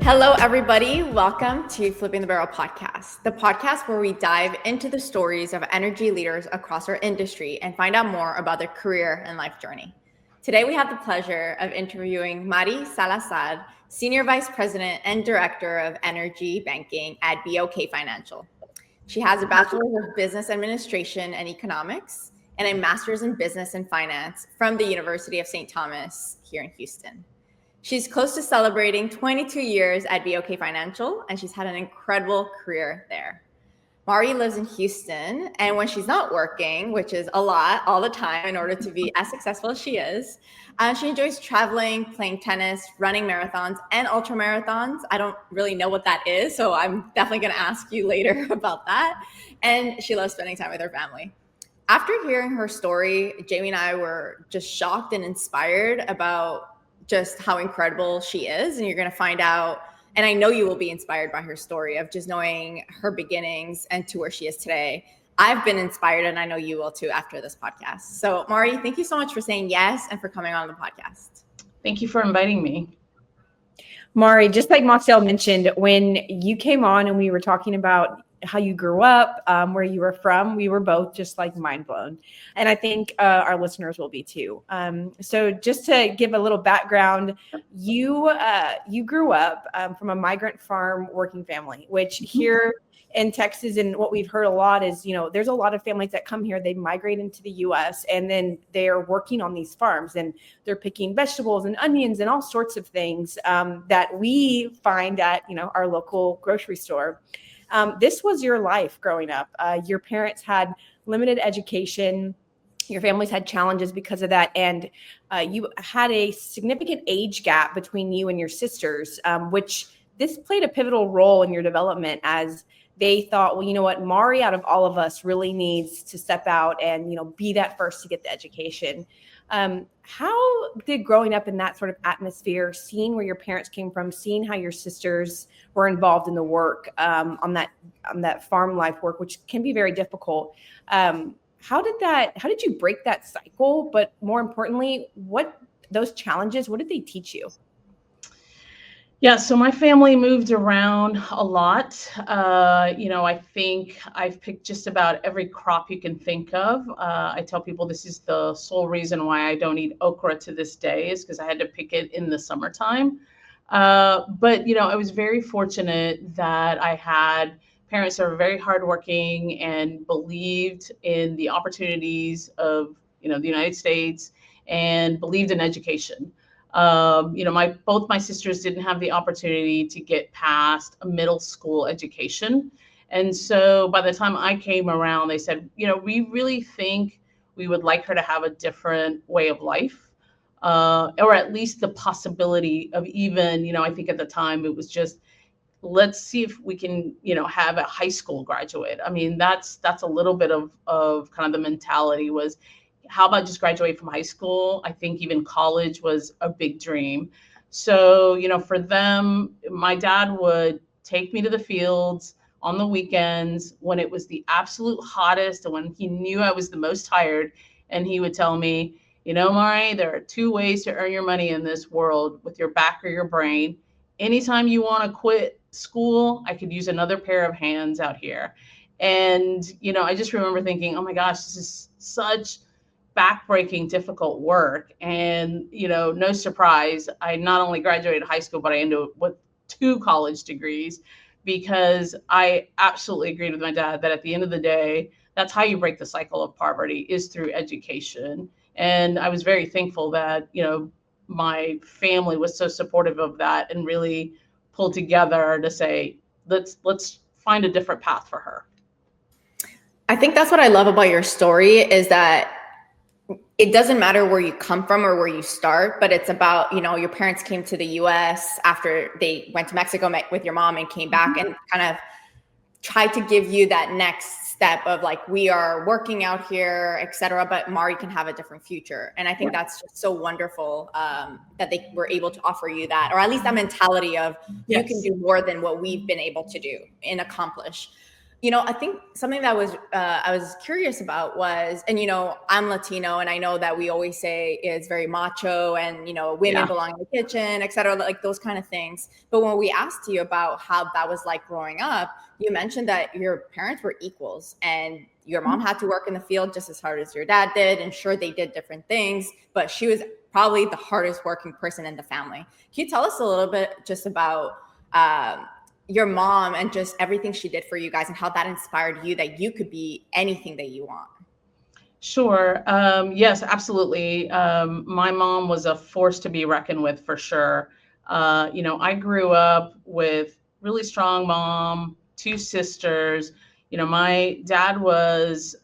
Hello, everybody. Welcome to Flipping the Barrel podcast, the podcast where we dive into the stories of energy leaders across our industry and find out more about their career and life journey. Today, we have the pleasure of interviewing Mari Salazar, Senior Vice President and Director of Energy Banking at BOK Financial. She has a Bachelor's of Business Administration and Economics and a Master's in Business and Finance from the University of St. Thomas here in Houston. She's close to celebrating 22 years at BOK Financial, and she's had an incredible career there. Mari lives in Houston, and when she's not working, which is a lot all the time in order to be as successful as she is, she enjoys traveling, playing tennis, running marathons, and ultra marathons. I don't really know what that is, so I'm definitely going to ask you later about that. And she loves spending time with her family. After hearing her story, Jamie and I were just shocked and inspired about just how incredible she is. And you're going to find out, and I know you will be inspired by her story of just knowing her beginnings and to where she is today. I've been inspired, and I know you will too after this podcast. So Mari, thank you so much for saying yes and for coming on the podcast. Thank you for inviting me. Mari, just like Massiel mentioned, when you came on and we were talking about how you grew up, where you were from, we were both just like mind blown. And I think our listeners will be too. So just to give a little background, you grew up from a migrant farm working family, which here in Texas, and what we've heard a lot is, there's a lot of families that come here, they migrate into the US, and then they're working on these farms and they're picking vegetables and onions and all sorts of things that we find at, our local grocery store. This was your life growing up. Your parents had limited education. Your families had challenges because of that. And you had a significant age gap between you and your sisters, which this played a pivotal role in your development as they thought, well, you know what, Mari out of all of us really needs to step out and, be that first to get the education. How did growing up in that sort of atmosphere, seeing where your parents came from, seeing how your sisters were involved in the work on that farm life work, which can be very difficult. How did you break that cycle? But more importantly, those challenges, what did they teach you? Yeah, so my family moved around a lot. I think I've picked just about every crop you can think of. I tell people this is the sole reason why I don't eat okra to this day is because I had to pick it in the summertime. But I was very fortunate that I had parents that were very hardworking and believed in the opportunities of, the United States and believed in education. Both my sisters didn't have the opportunity to get past a middle school education. And so by the time I came around, they said, we really think we would like her to have a different way of life, or at least the possibility of even, I think at the time it was just, let's see if we can, have a high school graduate. I mean, that's a little bit of kind of the mentality was, how about just graduate from high school? I think even college was a big dream. So, for them, my dad would take me to the fields on the weekends when it was the absolute hottest and when he knew I was the most tired. And he would tell me, Mari, there are two ways to earn your money in this world, with your back or your brain. Anytime you want to quit school, I could use another pair of hands out here. And, I just remember thinking, oh my gosh, this is such backbreaking, difficult work. And, no surprise, I not only graduated high school, but I ended up with 2 college degrees, because I absolutely agreed with my dad that at the end of the day, that's how you break the cycle of poverty, is through education. And I was very thankful that, my family was so supportive of that and really pulled together to say, let's find a different path for her. I think that's what I love about your story is that it doesn't matter where you come from or where you start, but it's about, your parents came to the US after they went to Mexico, met with your mom and came back and kind of tried to give you that next step of like, we are working out here, et cetera, but Mari can have a different future. And I think that's just so wonderful that they were able to offer you that, or at least that mentality of you can do more than what we've been able to do and accomplish. I think something that was I was curious about was, and I'm Latino, and I know that we always say it's very macho, and women belong in the kitchen, et cetera, like those kind of things. But when we asked you about how that was like growing up, you mentioned that your parents were equals, and your mom had to work in the field just as hard as your dad did, and sure, they did different things, but she was probably the hardest working person in the family. Can you tell us a little bit just about your mom and just everything she did for you guys, and how that inspired you that you could be anything that you want? Sure. Yes, absolutely. My mom was a force to be reckoned with for sure. I grew up with really strong mom, two sisters. My dad was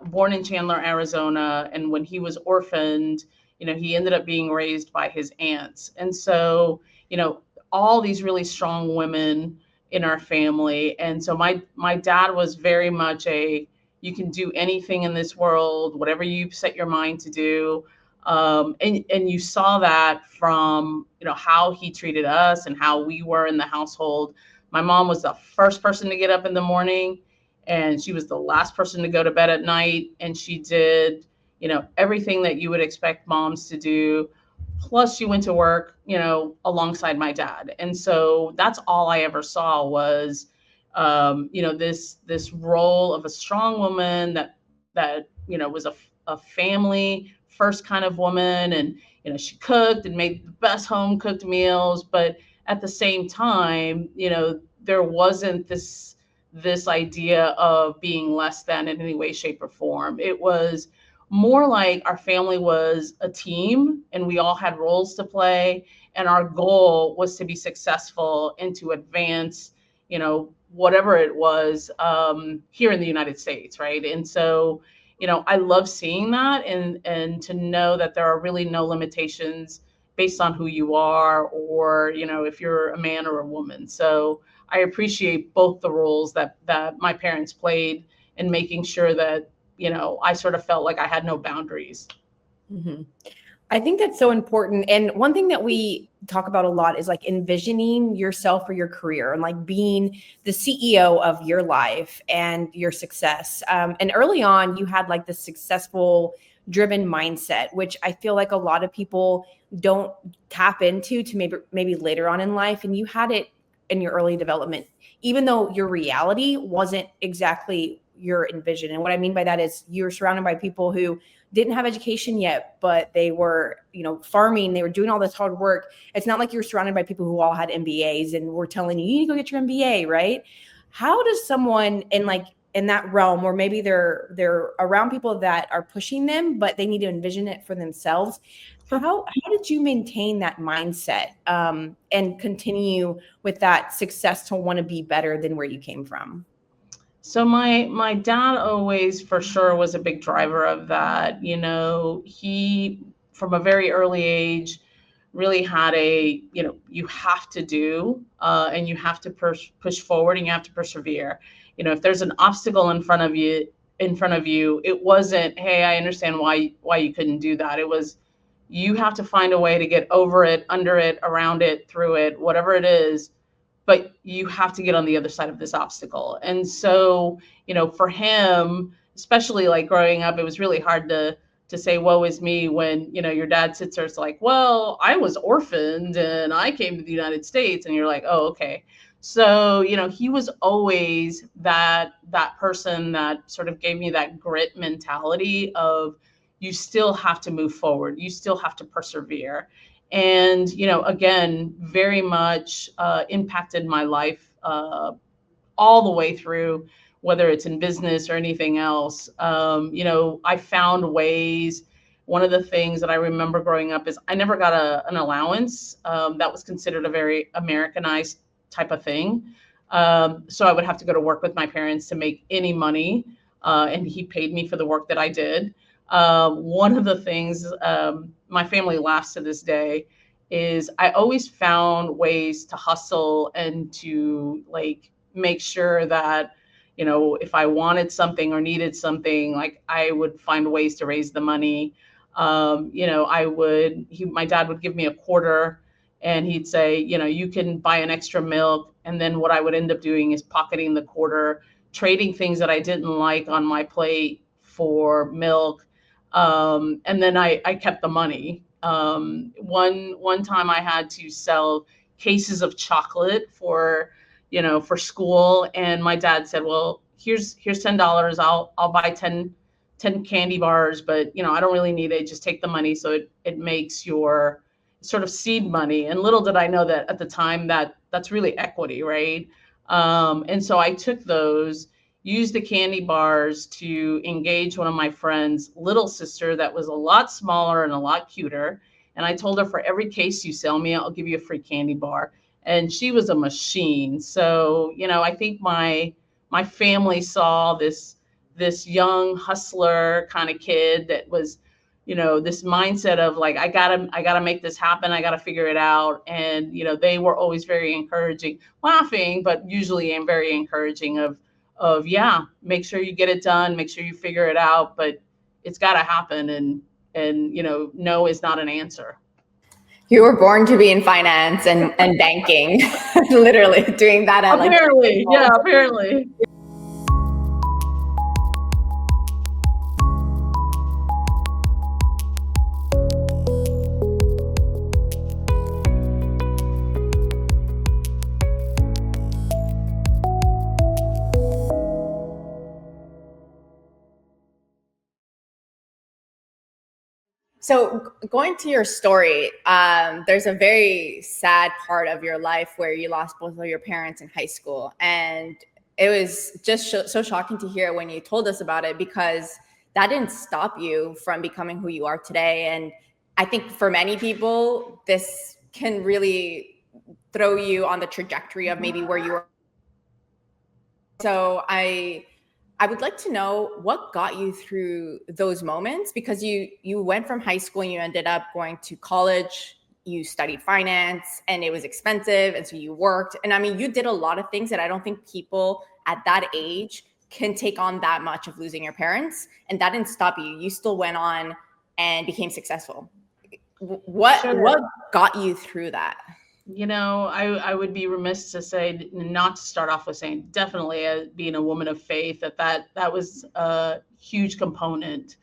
born in Chandler, Arizona, and when he was orphaned, he ended up being raised by his aunts. And so, all these really strong women in our family. And so my dad was very much you can do anything in this world, whatever you set your mind to do. And you saw that from, how he treated us and how we were in the household. My mom was the first person to get up in the morning, and she was the last person to go to bed at night. And she did, everything that you would expect moms to do. Plus she went to work, alongside my dad. And so that's all I ever saw was, this role of a strong woman that was a family first kind of woman. And, she cooked and made the best home cooked meals. But at the same time, there wasn't this idea of being less than in any way, shape, or form. It was more like our family was a team and we all had roles to play. And our goal was to be successful and to advance, whatever it was here in the United States, right? And so, I love seeing that and to know that there are really no limitations based on who you are or, if you're a man or a woman. So I appreciate both the roles that my parents played in making sure that, I sort of felt like I had no boundaries. Mm-hmm. I think that's so important. And one thing that we talk about a lot is like envisioning yourself or your career and like being the CEO of your life and your success. And early on, you had like the successful driven mindset, which I feel like a lot of people don't tap into to maybe later on in life. And you had it in your early development, even though your reality wasn't exactly your envision. And what I mean by that is you're surrounded by people who didn't have education yet, but they were, farming, they were doing all this hard work. It's not like you're surrounded by people who all had MBAs and were telling you, you need to go get your MBA, right? How does someone in that realm, or maybe they're around people that are pushing them, but they need to envision it for themselves? How did you maintain that mindset and continue with that success to want to be better than where you came from? So my dad always for sure was a big driver of that. He from a very early age really had you have to do and you have to push forward and you have to persevere. If there's an obstacle in front of you, it wasn't, hey, I understand why you couldn't do that. It was, you have to find a way to get over it, under it, around it, through it, whatever it is. But you have to get on the other side of this obstacle. And so, for him, especially like growing up, it was really hard to say, woe is me, when, your dad sits there, it's like, well, I was orphaned and I came to the United States. And you're like, oh, okay. So, he was always that person that sort of gave me that grit mentality of, you still have to move forward. You still have to persevere. And, again, very much impacted my life all the way through, whether it's in business or anything else. I found ways. One of the things that I remember growing up is I never got an allowance. That was considered a very Americanized type of thing. So I would have to go to work with my parents to make any money. And he paid me for the work that I did. One of the things my family laughs to this day is I always found ways to hustle and to make sure that, if I wanted something or needed something, I would find ways to raise the money. My dad would give me a quarter and he'd say, you can buy an extra milk. And then what I would end up doing is pocketing the quarter trading things that I didn't like on my plate for milk. And then I kept the money. One time I had to sell cases of chocolate for, for school. And my dad said, well, here's $10. I'll buy 10 candy bars, but I don't really need it. Just take the money. So it makes your sort of seed money. And little did I know that at the time that's really equity, right? And so I took those, used the candy bars to engage one of my friends' little sister that was a lot smaller and a lot cuter. And I told her, for every case you sell me, I'll give you a free candy bar. And she was a machine. So, I think my family saw this young hustler kind of kid that was, this mindset of like, I gotta make this happen. I gotta figure it out. And, they were always very encouraging, laughing, but usually I'm very encouraging of, yeah, make sure you get it done, make sure you figure it out, but it's gotta happen. And, no is not an answer. You were born to be in finance and banking, literally doing that at apparently, apparently. So going to your story, there's a very sad part of your life where you lost both of your parents in high school. And it was just so shocking to hear when you told us about it, because that didn't stop you from becoming who you are today. And I think for many people, this can really throw you on the trajectory of maybe where you were. So I would like to know what got you through those moments, because you went from high school and you ended up going to college, you studied finance and it was expensive. And so you worked. And I mean, you did a lot of things that I don't think people at that age can take on that much of losing your parents. And that didn't stop you. You still went on and became successful. What got you through that? I would be remiss to say, not to start off with saying, definitely being a woman of faith, that was a huge component.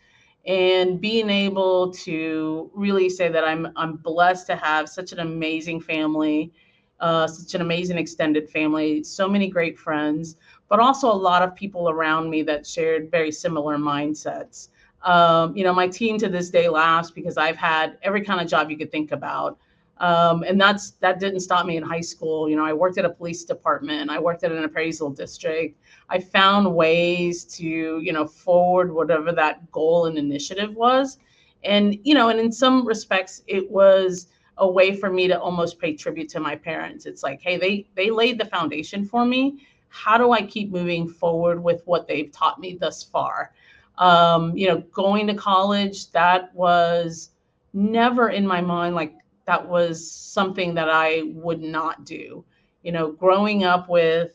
And being able to really say that I'm blessed to have such an amazing family, such an amazing extended family, so many great friends, but also a lot of people around me that shared very similar mindsets. My team to this day laughs because I've had every kind of job you could think about. And that didn't stop me in high school. I worked at a police department. I worked at an appraisal district. I found ways to, forward whatever that goal and initiative was. And, and in some respects, it was a way for me to almost pay tribute to my parents. It's like, hey, they laid the foundation for me. How do I keep moving forward with what they've taught me thus far? Going to college, that was never in my mind, like, that was something that I would not do. Growing up with,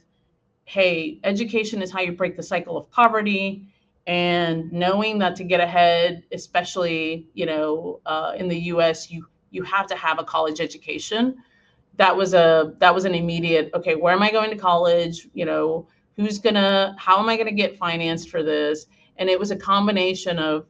hey, education is how you break the cycle of poverty, and knowing that to get ahead, especially, in the US, you have to have a college education. That was an immediate, okay, where am I going to college? How am I going to get financed for this? And it was a combination of,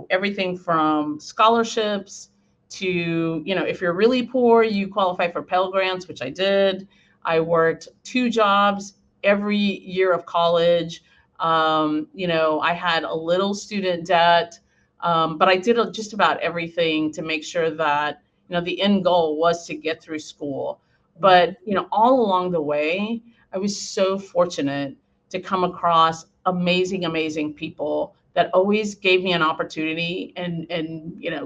everything from scholarships to, if you're really poor, you qualify for Pell Grants, which I did. I worked 2 jobs every year of college. I had a little student debt, but I did just about everything to make sure that, the end goal was to get through school. But, all along the way, I was so fortunate to come across amazing, amazing people that always gave me an opportunity and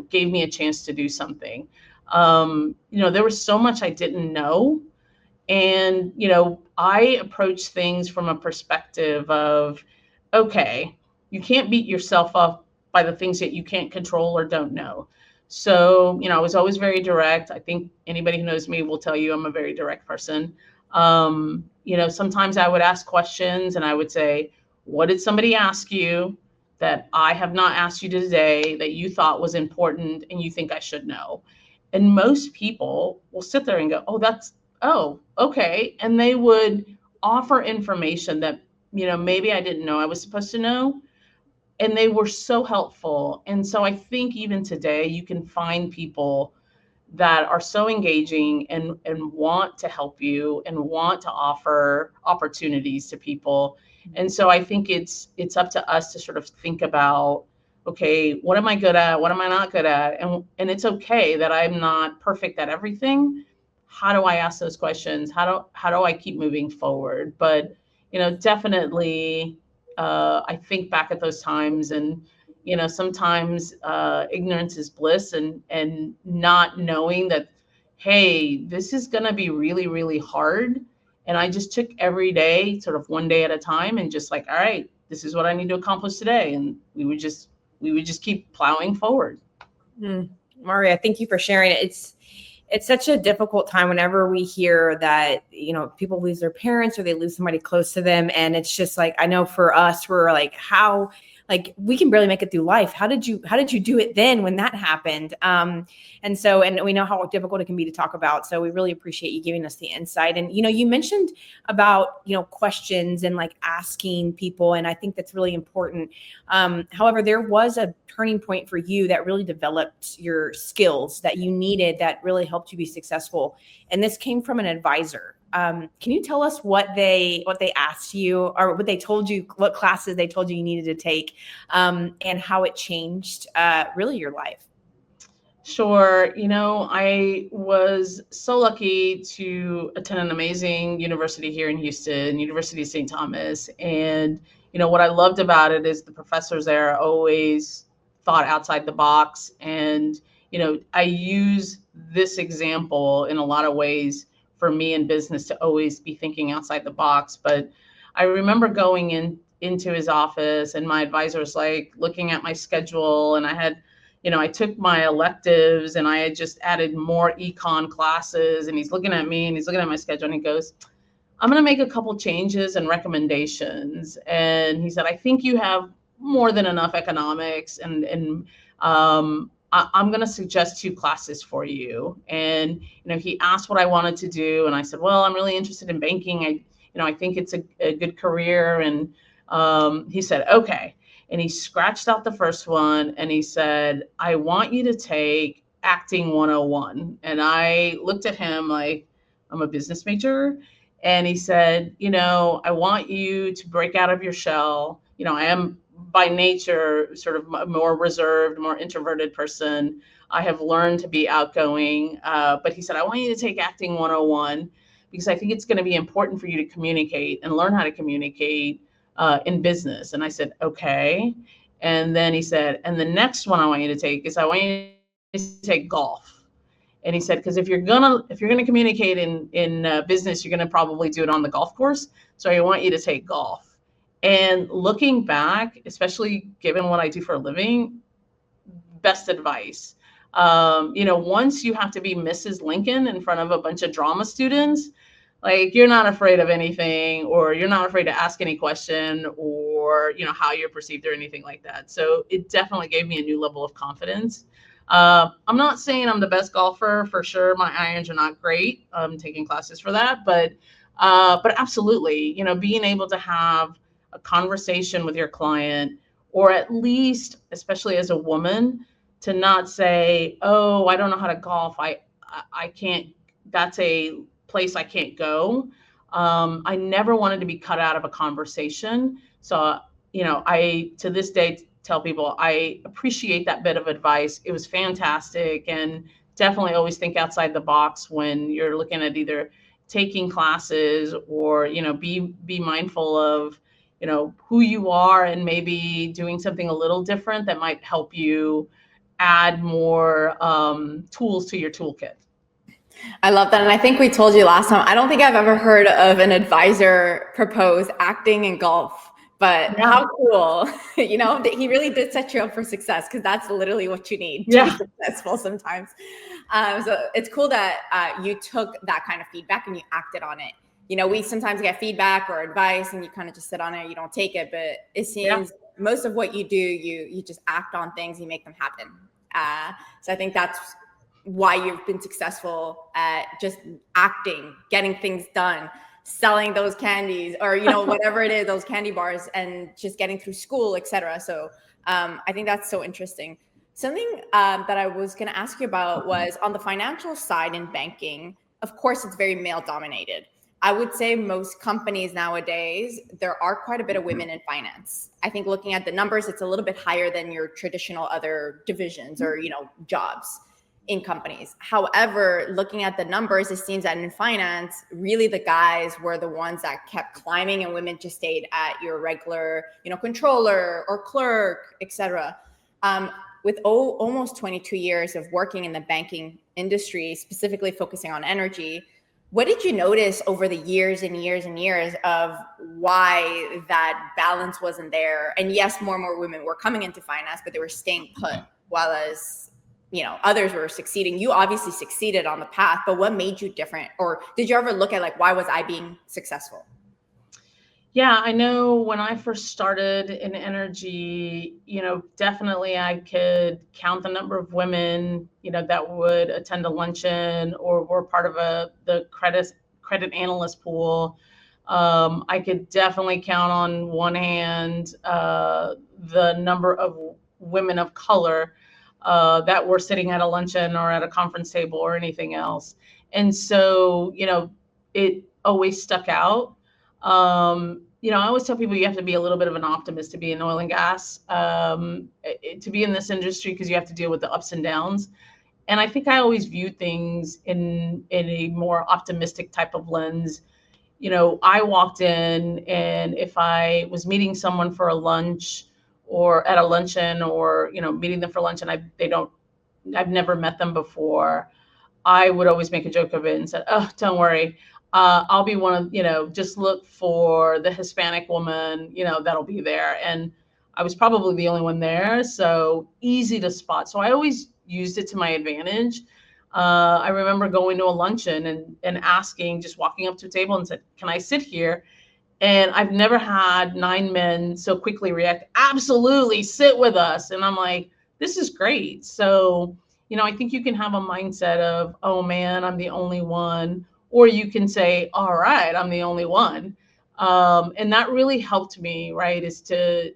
gave me a chance to do something. There was so much I didn't know. And, I approach things from a perspective of, okay, you can't beat yourself up by the things that you can't control or don't know. So, I was always very direct. I think anybody who knows me will tell you I'm a very direct person. Sometimes I would ask questions and I would say, what did somebody ask you that I have not asked you today that you thought was important and you think I should know? And most people will sit there and go, oh, okay. And they would offer information that maybe I didn't know I was supposed to know. And they were so helpful. And so I think even today you can find people that are so engaging and want to help you and want to offer opportunities to people. And so I think it's up to us to sort of think about, okay, what am I good at? What am I not good at? And it's okay that I'm not perfect at everything. How do I ask those questions? How do I keep moving forward? But, definitely, I think back at those times, and sometimes ignorance is bliss, and not knowing that, hey, this is going to be really, really hard. And I just took every day sort of one day at a time, and just like, all right, this is what I need to accomplish today. And we would just keep plowing forward. Maria, thank you for sharing it. It's such a difficult time whenever we hear that, people lose their parents or they lose somebody close to them. And it's just like, I know for us, we're like, how, like, we can barely make it through life. How did you do it then when that happened? And we know how difficult it can be to talk about. So we really appreciate you giving us the insight. And, you mentioned about, questions and like asking people. And I think that's really important. However, there was a turning point for you that really developed your skills that you needed, that really helped you be successful. And this came from an advisor. Can you tell us what they asked you, or what they told you, what classes they told you needed to take, and how it changed really your life? Sure. I was so lucky to attend an amazing university here in Houston, University of St. Thomas. And, what I loved about it is the professors there always thought outside the box. And, I use this example in a lot of ways for me in business, to always be thinking outside the box. But I remember going into his office, and my advisor was like looking at my schedule, and I had, I took my electives, and I had just added more econ classes, and he's looking at me, and he's looking at my schedule, and he goes, I'm going to make a couple changes and recommendations. And he said, I think you have more than enough economics, and I'm going to suggest 2 classes for you. And, he asked what I wanted to do. And I said, well, I'm really interested in banking. I think it's a good career. And he said, okay. And he scratched out the first one, and he said, I want you to take Acting 101. And I looked at him like, I'm a business major. And he said, I want you to break out of your shell. I am by nature sort of a more reserved, more introverted person. I have learned to be outgoing. But he said, I want you to take Acting 101, because I think it's going to be important for you to communicate and learn how to communicate in business. And I said, okay. And then he said, and the next one I want you to take is, I want you to take golf. And he said, because if you're gonna communicate in business, you're gonna probably do it on the golf course. So I want you to take golf. And looking back, especially given what I do for a living, best advice. Once you have to be Mrs. Lincoln in front of a bunch of drama students, like, you're not afraid of anything, or you're not afraid to ask any question, or, how you're perceived or anything like that. So it definitely gave me a new level of confidence. I'm not saying I'm the best golfer, for sure. My irons are not great. I'm taking classes for that, but absolutely, being able to have a conversation with your client, or at least, especially as a woman, to not say, oh, I don't know how to golf. I can't, that's a place I can't go. I never wanted to be cut out of a conversation. So, I, to this day, tell people I appreciate that bit of advice. It was fantastic. And definitely always think outside the box when you're looking at either taking classes, or, be mindful of, who you are, and maybe doing something a little different that might help you add more tools to your toolkit. I love that. And I think we told you last time, I don't think I've ever heard of an advisor propose acting in golf, but yeah. How cool. He really did set you up for success, because that's literally what you need to be successful sometimes. So it's cool that you took that kind of feedback and you acted on it. We sometimes get feedback or advice and you kind of just sit on it, you don't take it, but it seems most of what you do, you just act on things, you make them happen. So I think that's why you've been successful at just acting, getting things done. selling those candies or, whatever it is, those candy bars, and just getting through school, etc. So I think that's so interesting. Something that I was going to ask you about was on the financial side in banking. Of course, it's very male dominated. I would say most companies nowadays, there are quite a bit of women in finance. I think looking at the numbers, it's a little bit higher than your traditional other divisions or, jobs in companies. However, looking at the numbers, it seems that in finance, really the guys were the ones that kept climbing and women just stayed at your regular, controller or clerk, etc. With almost 22 years of working in the banking industry, specifically focusing on energy, what did you notice over the years and years and years of why that balance wasn't there? And yes, more and more women were coming into finance, but they were staying put, while as others were succeeding. You obviously succeeded on the path, but what made you different? Or did you ever look at like, why was I being successful? Yeah, I know when I first started in energy, definitely I could count the number of women, that would attend a luncheon or were part of the credit analyst pool. I could definitely count on one hand the number of women of color that were sitting at a luncheon or at a conference table or anything else. And so, it always stuck out. I always tell people you have to be a little bit of an optimist to be in oil and gas, to be in this industry, because you have to deal with the ups and downs. And I think I always view things in a more optimistic type of lens. I walked in, and if I was meeting someone for a lunch or at a luncheon or, meeting them for lunch and I've never met them before, I would always make a joke of it and said, oh, don't worry. I'll be one of, just look for the Hispanic woman, that'll be there. And I was probably the only one there. So easy to spot. So I always used it to my advantage. I remember going to a luncheon and asking, just walking up to a table and said, can I sit here? And I've never had 9 men so quickly react, absolutely, sit with us. And I'm like, this is great. So, I think you can have a mindset of, oh man, I'm the only one. Or you can say, all right, I'm the only one. And that really helped me, right, is to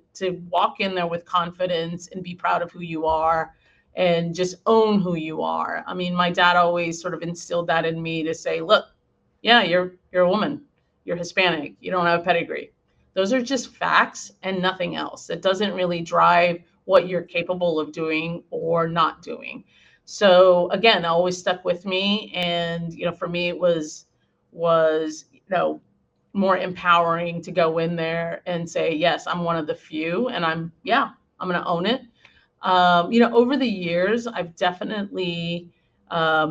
walk in there with confidence and be proud of who you are and just own who you are. I mean, my dad always sort of instilled that in me to say, look, yeah, you're a woman, you're Hispanic, you don't have a pedigree. Those are just facts and nothing else. It doesn't really drive what you're capable of doing or not doing. So again, that always stuck with me. And, for me, it was, more empowering to go in there and say, yes, I'm one of the few, and I'm going to own it. Over the years, I've definitely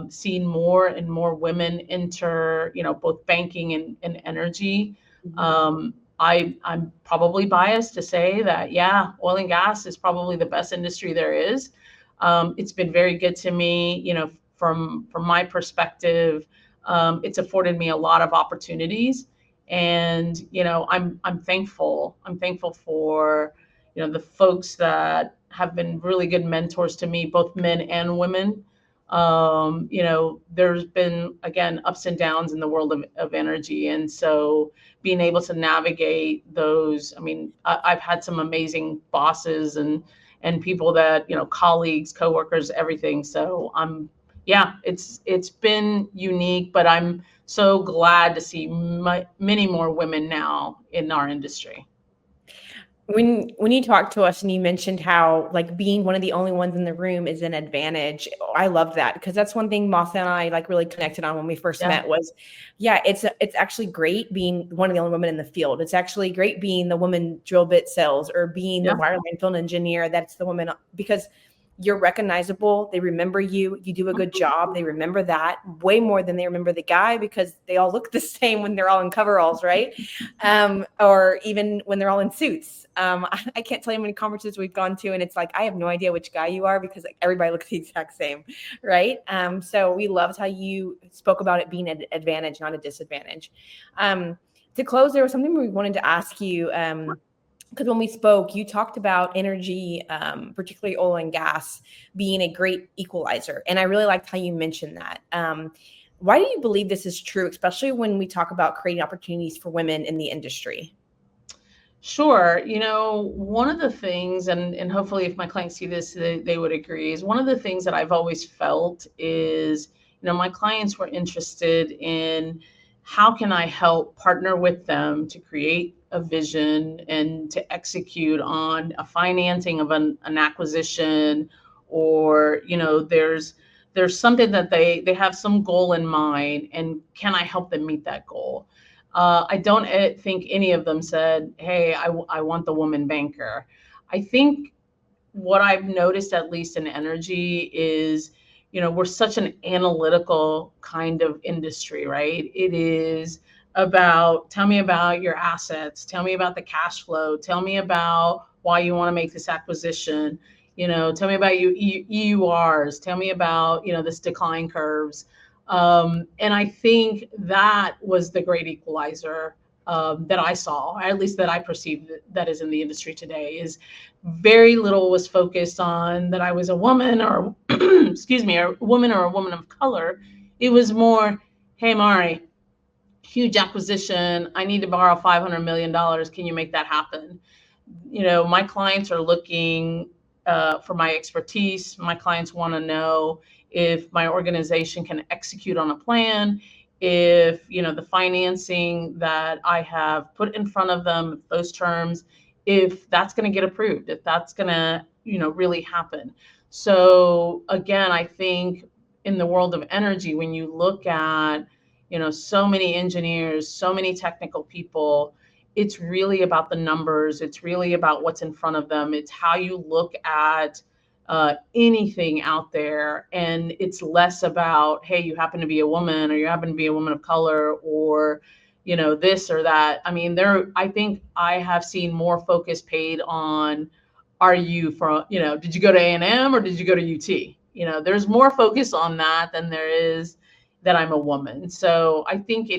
seen more and more women enter, both banking and energy. I'm probably biased to say that, oil and gas is probably the best industry there is. It's been very good to me, from my perspective. It's afforded me a lot of opportunities, and I'm thankful. I'm thankful for the folks that have been really good mentors to me, both men and women. There's been, again, ups and downs in the world of energy, and so being able to navigate those. I mean, I've had some amazing bosses and people that, colleagues, coworkers, everything. So it's been unique, but I'm so glad to see many more women now in our industry. When you talked to us and you mentioned how like being one of the only ones in the room is an advantage, I love that, because that's one thing Massiel and I like really connected on when we first met was, it's actually great being one of the only women in the field. It's actually great being the woman drill bit sales or being the wireline field engineer. That's the woman, because you're recognizable. They remember you. You do a good job. They remember that way more than they remember the guy, because they all look the same when they're all in coveralls, right? Or even when they're all in suits. I can't tell you how many conferences we've gone to, and it's like, I have no idea which guy you are, because like everybody looks the exact same, right? So we loved how you spoke about it being an advantage, not a disadvantage. To close, there was something we wanted to ask you. Because when we spoke, you talked about energy, particularly oil and gas, being a great equalizer. And I really liked how you mentioned that. Why do you believe this is true, especially when we talk about creating opportunities for women in the industry? Sure. One of the things, and hopefully if my clients see this, they would agree, is one of the things that I've always felt is, my clients were interested in how can I help partner with them to create a vision and to execute on a financing of an acquisition, or, there's something that they have some goal in mind, and can I help them meet that goal? I don't think any of them said, hey, I want the woman banker. I think what I've noticed, at least in energy, is, we're such an analytical kind of industry, right? It is about, tell me about your assets, tell me about the cash flow, tell me about why you want to make this acquisition, tell me about your EURs, tell me about, this decline curves. And I think that was the great equalizer that I saw, at least that I perceived, that is in the industry today, is very little was focused on that I was a woman, or excuse me, a woman or a woman of color. It was more, hey, Mari, huge acquisition. I need to borrow $500 million. Can you make that happen? My clients are looking for my expertise. My clients want to know if my organization can execute on a plan, if, the financing that I have put in front of them, those terms, if that's going to get approved, if that's going to, really happen. So again, I think in the world of energy, when you look at, so many engineers, so many technical people, it's really about the numbers. It's really about what's in front of them. It's how you look at anything out there. And it's less about, hey, you happen to be a woman, or you happen to be a woman of color, or, this or that. I mean, I think I have seen more focus paid on, are you from, did you go to A&M or did you go to UT? There's more focus on that than there is that I'm a woman. So I think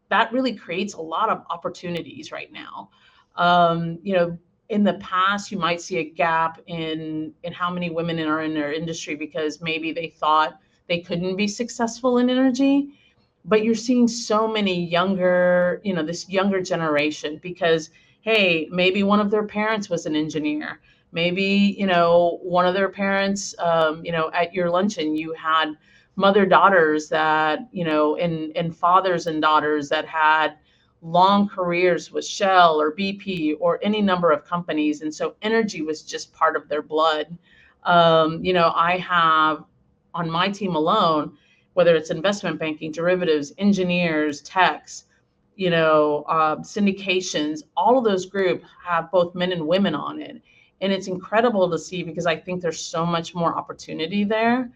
that really creates a lot of opportunities right now. In the past, you might see a gap in how many women are in their industry because maybe they thought they couldn't be successful in energy. But you're seeing so many younger, this younger generation, because, hey, maybe one of their parents was an engineer. Maybe, one of their parents, at your luncheon, you had mother-daughters that, and fathers and daughters that had long careers with Shell or BP or any number of companies. And so energy was just part of their blood. I have on my team alone, whether it's investment banking, derivatives, engineers, techs, syndications, all of those groups have both men and women on it. And it's incredible to see, because I think there's so much more opportunity there.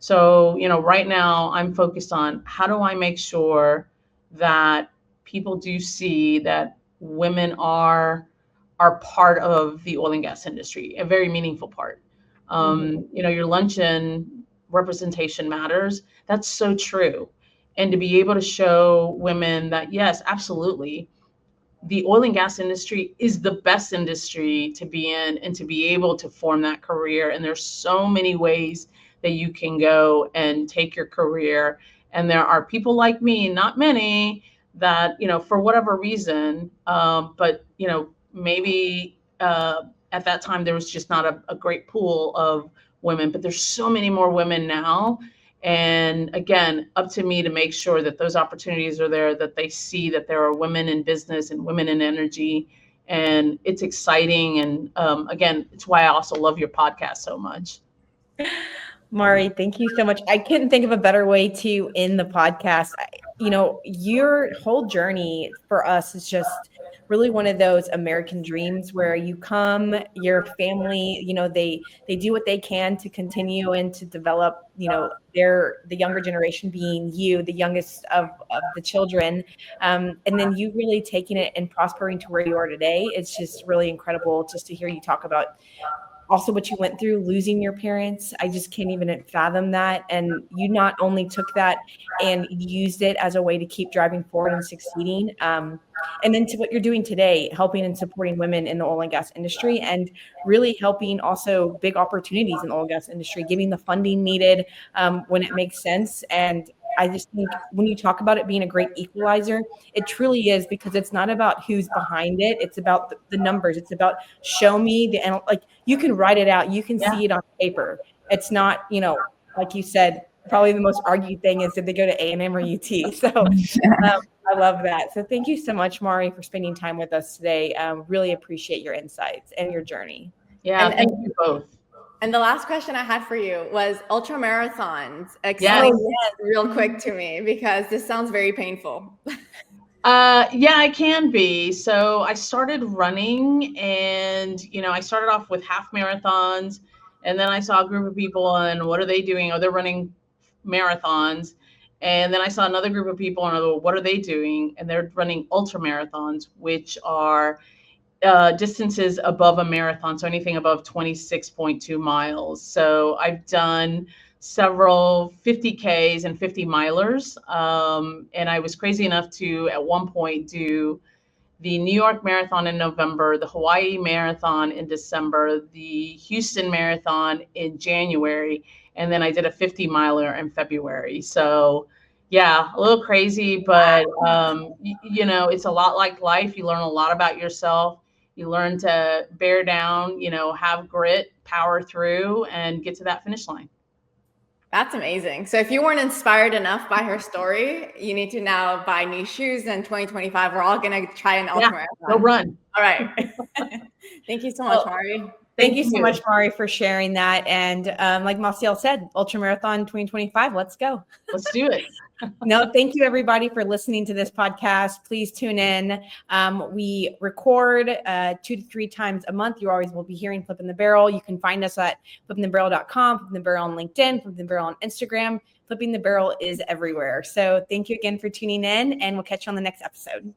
So, right now I'm focused on how do I make sure that people do see that women are part of the oil and gas industry, a very meaningful part. Your luncheon representation matters. That's so true. And to be able to show women that, yes, absolutely, the oil and gas industry is the best industry to be in and to be able to form that career. And there's so many ways that you can go and take your career. And there are people like me, not many, that, for whatever reason, but, maybe at that time there was just not a great pool of women, but there's so many more women now. And again, up to me to make sure that those opportunities are there, that they see that there are women in business and women in energy. And it's exciting. And again, it's why I also love your podcast so much. Mari, thank you so much. I couldn't think of a better way to end the podcast. Your whole journey for us is just really one of those American dreams where you come, your family, they do what they can to continue and to develop, the younger generation being you, the youngest of the children. And then you really taking it and prospering to where you are today. It's just really incredible just to hear you talk about also what you went through, losing your parents. I just can't even fathom that. And you not only took that and used it as a way to keep driving forward and succeeding. And then to what you're doing today, helping and supporting women in the oil and gas industry, and really helping also big opportunities in the oil and gas industry, giving the funding needed when it makes sense. And I just think when you talk about it being a great equalizer, it truly is, because it's not about who's behind it. It's about the numbers. It's about show me like you can write it out. You can see it on paper. It's not, like you said, probably the most argued thing is, did they go to A&M or UT? So I love that. So thank you so much, Mari, for spending time with us today. Really appreciate your insights and your journey. Yeah, thank you both. And the last question I had for you was ultra marathons. Explain real quick to me, because this sounds very painful. Yeah, I can be. So I started running, and I started off with half marathons, and then I saw a group of people, and what are they doing? Oh, they're running marathons. And then I saw another group of people, and I thought, what are they doing? And they're running ultra marathons, which are distances above a marathon, so anything above 26.2 miles. So I've done several 50Ks and 50 milers. And I was crazy enough to, at one point, do the New York Marathon in November, the Hawaii Marathon in December, the Houston Marathon in January, and then I did a 50 miler in February. So yeah, a little crazy, but it's a lot like life. You learn a lot about yourself. You learn to bear down, have grit, power through, and get to that finish line. That's amazing. So if you weren't inspired enough by her story, you need to now buy new shoes in 2025. We're all going to try an ultra marathon. Go run. All right. Thank you so much, Mari. Thank you so much, Mari, for sharing that. And like Massiel said, ultra marathon 2025. Let's go. Let's do it. No, thank you everybody for listening to this podcast. Please tune in. We record 2 to 3 times a month. You always will be hearing Flipping the Barrel. You can find us at flippingthebarrel.com, Flipping the Barrel on LinkedIn, Flipping the Barrel on Instagram. Flipping the Barrel is everywhere. So thank you again for tuning in, and we'll catch you on the next episode.